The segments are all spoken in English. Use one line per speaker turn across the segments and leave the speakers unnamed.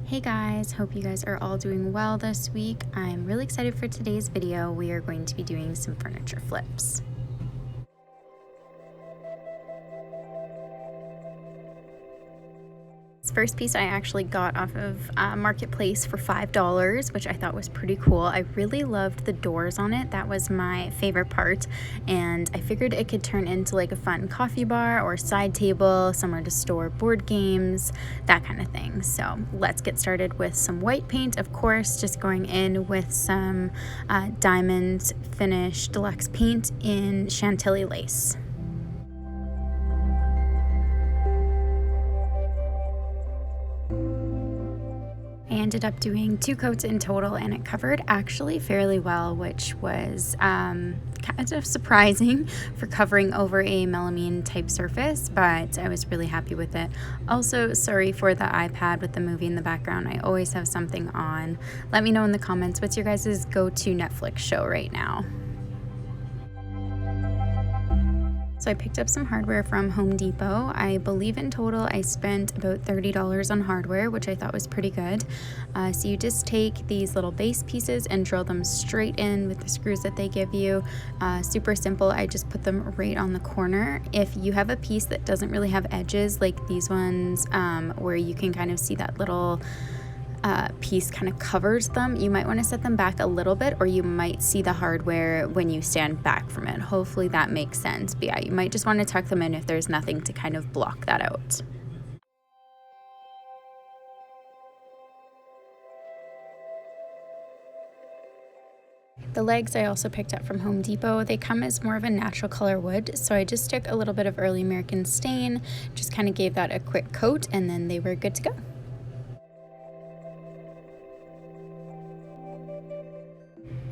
Hey guys, hope you guys are all doing well this week. I'm really excited for today's video. We are going to be doing some furniture flips. This first piece I actually got off of Marketplace for $5, which I thought was pretty cool. I really loved the doors on it. That was my favorite part, and I figured it could turn into like a fun coffee bar or side table, somewhere to store board games, that kind of thing. So let's get started with some white paint, of course, just going in with some diamond finish deluxe paint in Chantilly lace. I ended up doing 2 coats in total, and it covered actually fairly well, which was kind of surprising for covering over a melamine type surface, but I was really happy with it. Also, sorry for the iPad with the movie in the background. I always have something on. Let me know in the comments, what's your guys' go-to Netflix show right now? So I picked up some hardware from Home Depot. I believe in total I spent about $30 on hardware, which I thought was pretty good. So you just take these little base pieces and drill them straight in with the screws that they give you. Super simple. I just put them right on the corner. If you have a piece that doesn't really have edges like these ones, where you can kind of see that little piece kind of covers them, you might want to set them back a little bit, or you might see the hardware when you stand back from it. Hopefully that makes sense. But yeah, you might just want to tuck them in if there's nothing to kind of block that out. The legs I also picked up from Home Depot. They come as more of a natural color wood, so I just took a little bit of early American stain, just kind of gave that a quick coat, and then they were good to go.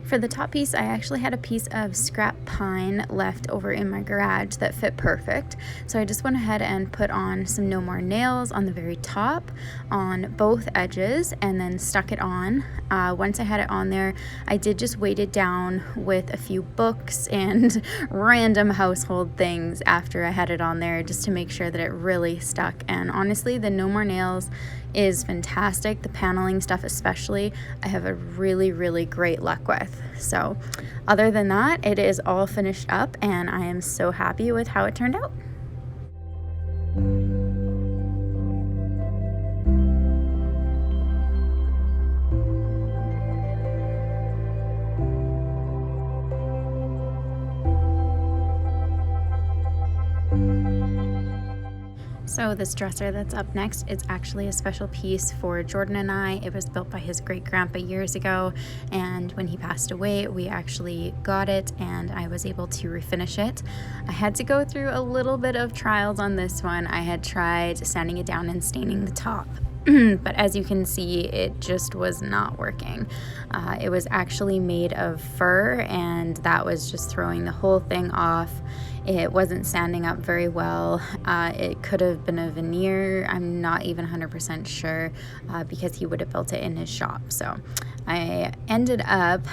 For the top piece, I actually had a piece of scrap pine left over in my garage that fit perfect. So I just went ahead and put on some No More Nails on the very top, on both edges, and then stuck it on. Once I had it on there, I did just weight it down with a few books and random household things after I had it on there, just to make sure that it really stuck. And honestly, the No More Nails is fantastic. The paneling stuff especially, I have a really great luck with. So other than that, it is all finished up, and I am so happy with how it turned out. So this dresser that's up next is actually a special piece for Jordan and I. It was built by his great-grandpa years ago, and when he passed away, we actually got it, and I was able to refinish it. I had to go through a little bit of trials on this one. I had tried sanding it down and staining the top. But as you can see, it just was not working. It was actually made of fur, and that was just throwing the whole thing off. It wasn't sanding up very well. It could have been a veneer. I'm not even 100% sure, because he would have built it in his shop. So I ended up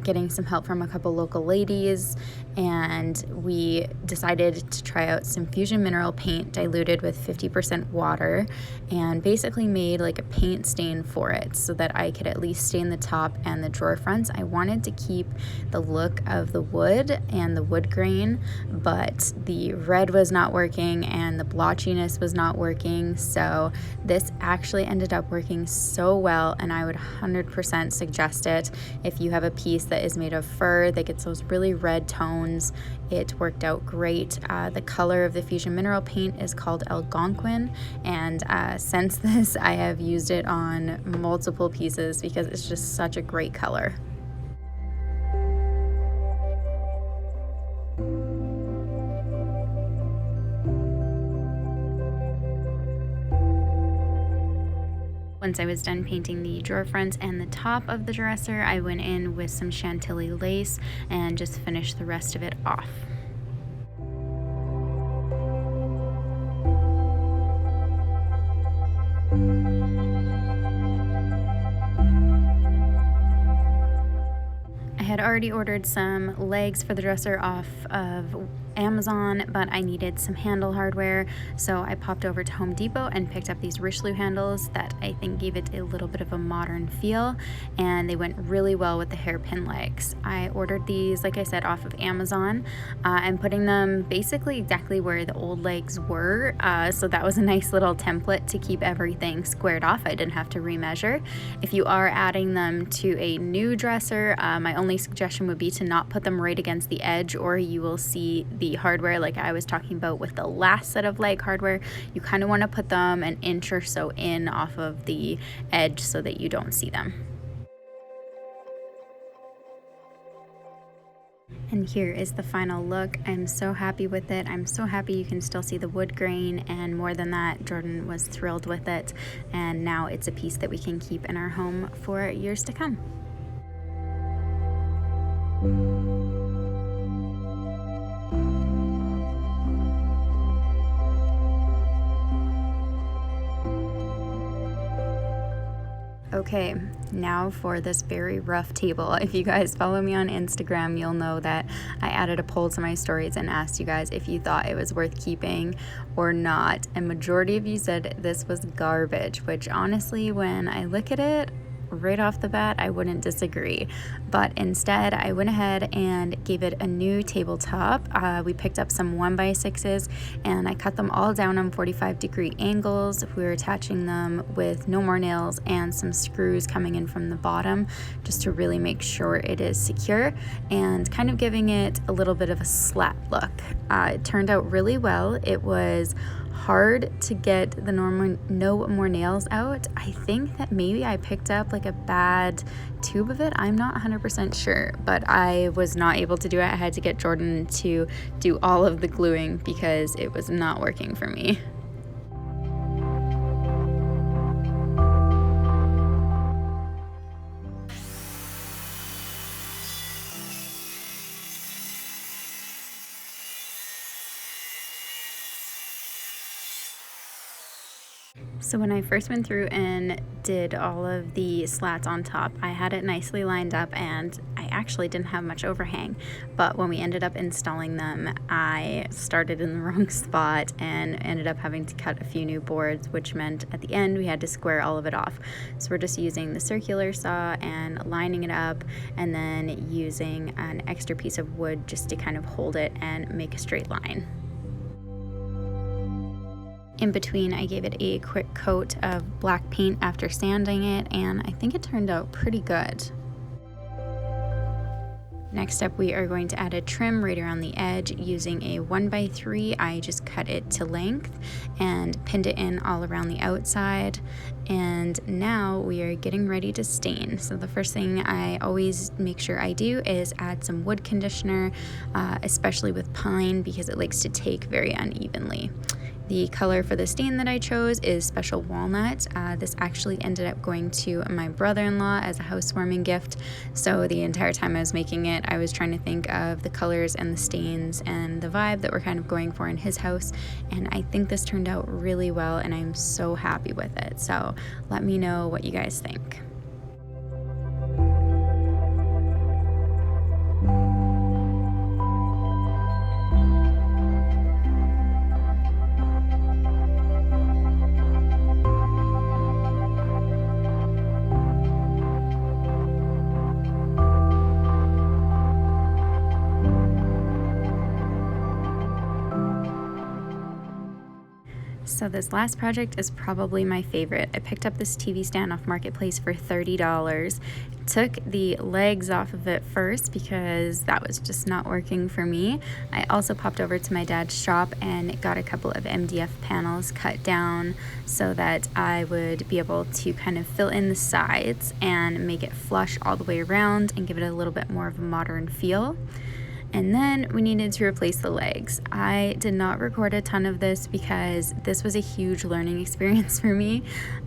getting some help from a couple local ladies, and we decided to try out some Fusion mineral paint diluted with 50% water, and basically made like a paint stain for it so that I could at least stain the top and the drawer fronts. I wanted to keep the look of the wood and the wood grain, but the red was not working and the blotchiness was not working. So this actually ended up working so well, and I would 100% suggest it if you have a piece that is made of fur that gets those really red tones. It worked out great. The color of the Fusion mineral paint is called Algonquin, and since this I have used it on multiple pieces because it's just such a great color. Once I was done painting the drawer fronts and the top of the dresser, I went in with some Chantilly lace and just finished the rest of it off. I had already ordered some legs for the dresser off of Amazon, but I needed some handle hardware, so I popped over to Home Depot and picked up these Richelieu handles that I think gave it a little bit of a modern feel, and they went really well with the hairpin legs. I ordered these, like I said, off of Amazon. I'm putting them basically exactly where the old legs were, so that was a nice little template to keep everything squared off. I didn't have to remeasure. If you are adding them to a new dresser, my only suggestion would be to not put them right against the edge, or you will see the hardware like I was talking about with the last set of leg hardware. You kind of want to put them an inch or so in off of the edge so that you don't see them. And here is the final look. I'm so happy with it. I'm so happy you can still see the wood grain, and more than that, Jordan was thrilled with it, and now it's a piece that we can keep in our home for years to come. Okay, now for this very rough table. If you guys follow me on Instagram, you'll know that I added a poll to my stories and asked you guys if you thought it was worth keeping or not. And majority of you said this was garbage, which honestly, when I look at it, right off the bat, I wouldn't disagree. But instead, I went ahead and gave it a new tabletop. We picked up some 1x6s and I cut them all down on 45-degree angles. We were attaching them with no more nails and some screws coming in from the bottom just to really make sure it is secure and kind of giving it a little bit of a slat look. It turned out really well. It was hard to get the no more nails out. I think that maybe I picked up like a bad tube of it. I'm not 100% sure, but I was not able to do it. I had to get Jordan to do all of the gluing because it was not working for me. So when I first went through and did all of the slats on top, I had it nicely lined up and I actually didn't have much overhang. But when we ended up installing them, I started in the wrong spot and ended up having to cut a few new boards, which meant at the end we had to square all of it off. So we're just using the circular saw and lining it up and then using an extra piece of wood just to kind of hold it and make a straight line. In between, I gave it a quick coat of black paint after sanding it, and I think it turned out pretty good. Next up, we are going to add a trim right around the edge using a 1x3. I just cut it to length and pinned it in all around the outside. And now we are getting ready to stain. So the first thing I always make sure I do is add some wood conditioner, especially with pine because it likes to take very unevenly. The color for the stain that I chose is Special Walnut. This actually ended up going to my brother-in-law as a housewarming gift. So the entire time I was making it, I was trying to think of the colors and the stains and the vibe that we're kind of going for in his house. And I think this turned out really well and I'm so happy with it. So let me know what you guys think. So this last project is probably my favorite. I picked up this TV stand off Marketplace for $30. Took the legs off of it first because that was just not working for me. I also popped over to my dad's shop and got a couple of MDF panels cut down so that I would be able to kind of fill in the sides and make it flush all the way around and give it a little bit more of a modern feel. And then we needed to replace the legs. I did not record a ton of this because this was a huge learning experience for me.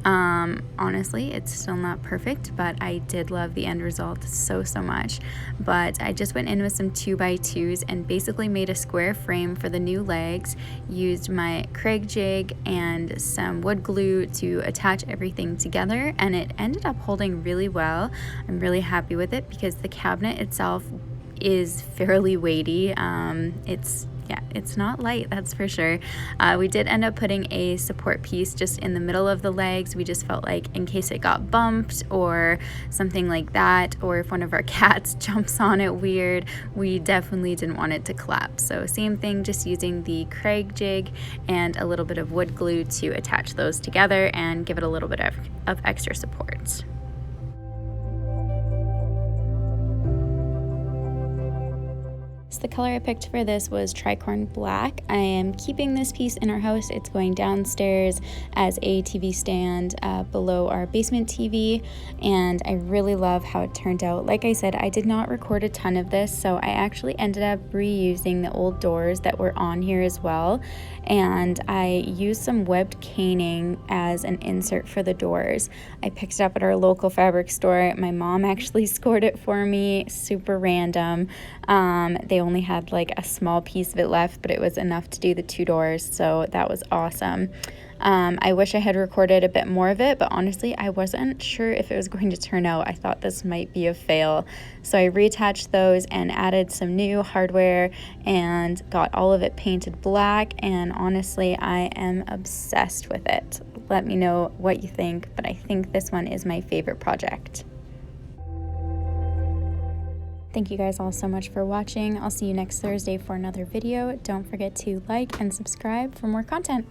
Honestly, it's still not perfect, but I did love the end result so much. But I just went in with some 2x2s and basically made a square frame for the new legs, used my Craig jig and some wood glue to attach everything together, and it ended up holding really well. I'm really happy with it because the cabinet itself is fairly weighty. It's Yeah, it's not light, that's for sure. We did end up putting a support piece just in the middle of the legs. We just felt like in case it got bumped or something like that, or if one of our cats jumps on it weird, we definitely didn't want it to collapse. So same thing, just using the Craig jig and a little bit of wood glue to attach those together and give it a little bit of extra support. The color I picked for this was tricorn black. I am keeping this piece in our house. It's going downstairs as a TV stand below our basement TV, and I really love how it turned out. Like I said, I did not record a ton of this, so I actually ended up reusing the old doors that were on here as well, and I used some webbed caning as an insert for the doors. I picked it up at our local fabric store. My mom actually scored it for me, super random. They only had like a small piece of it left, but it was enough to do the 2 doors, so that was awesome. I wish I had recorded a bit more of it, but honestly I wasn't sure if it was going to turn out. I thought this might be a fail, so I reattached those and added some new hardware and got all of it painted black, and honestly I am obsessed with it. Let me know what you think, but I think this one is my favorite project. Thank you guys all so much for watching. I'll see you next Thursday for another video. Don't forget to like and subscribe for more content.